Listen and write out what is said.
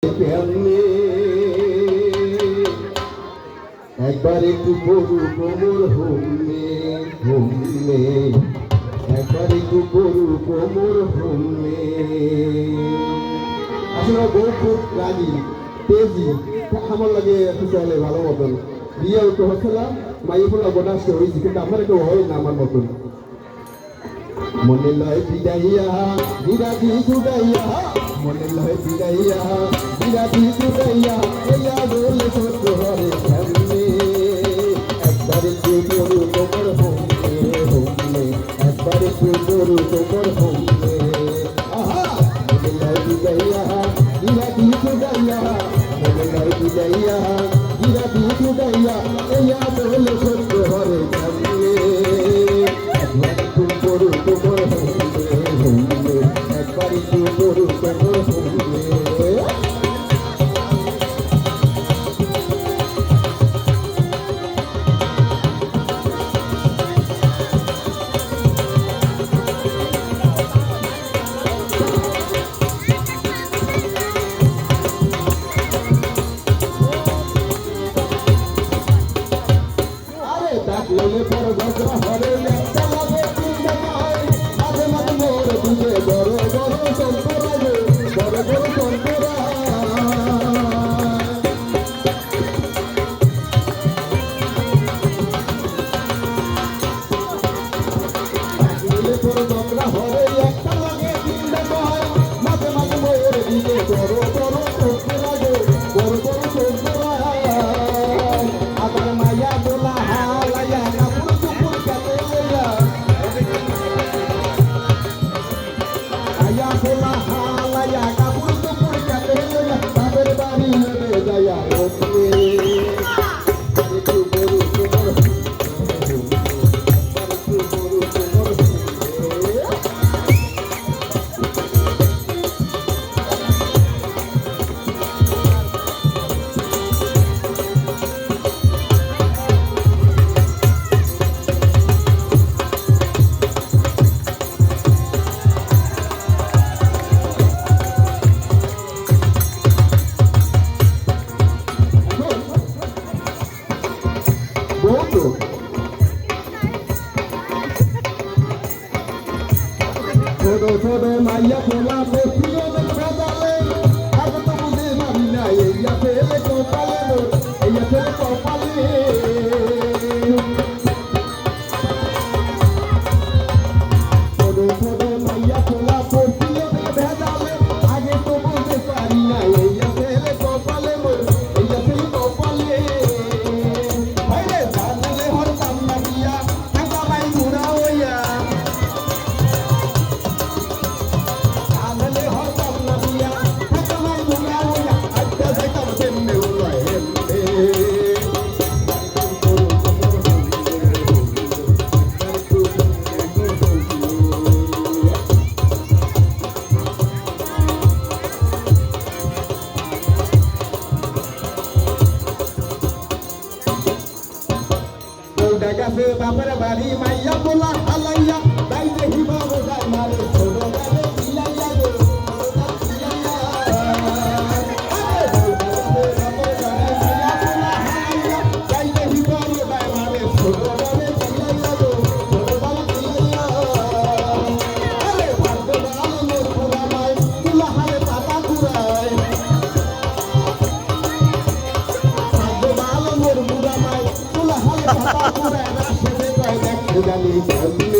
কেমনে একবার একটু গরু কোমর হুমনে হুমনে একবার একটু গরু কোমর হুমনে। আসলে বউ খুব রাগি তেজি আমার লাগে চলে ভালো মতন বিয়ে উঠতে হচ্ছিলাম মাইয়ে ফুলা গোটা আসতে হয়েছি কিন্তু আপনার কেউ হয় না আমার মতন। মনে লয় বিদাইয়া বিরাজি জুদাইয়া মনে লয় বিদাইয়া বিরাজি জুদাইয়া এয়া বলে সত্য হরে সামনে একবার একটু গরু তোমার হোমে হোমে একবার একটু গরু তোমার হোমে। আহা মনে লয় বিদাইয়া বিরাজি জুদাইয়া মনে লয় বিদাইয়া বিরাজি জুদাইয়া এয়া বলে সত্য হরে সামনে একবার একটু গরু তোমার হোমে হোমে একবার একটু গরু তোমার হোমে। ডাকলে পর বছর হরে একটা লাগে তিনটা নয় মাঝে মাঝে মোর দিকে বড় বড় সম্পরা বড় বড় সম্পরা। ডাকলে পর বছর হরে একটা লাগে তিনটা নয় মাঝে মাঝে মোর দিকে বড় বড় সম্পরা বড় বড় সম্পরা। আবার মায়া দোলা ছোটো ছোটো মাইয়া খোলা পড়ছিল ভেজালে আগে তো বুঝে পারি না এইয়া ফেলে কপালে এইয়া ফেলে কপালে। ছোটো ছোটো মাইয়া খোলা পড়ছিল ভেজালে আগে তো বুঝে পারি না এইয়া ফেলে কপালে এইয়া ফেলে কপালে। ভাইরে জানলে হরতাম না বিয়া টাকা ভাই ঘুরা হইয়া গাছে বাপের বাড়ি মাইয়া বলা হালাইয়া তাই দেখি বাবু যাই মারে ছোট গাছে পিলাইয়া গো জানি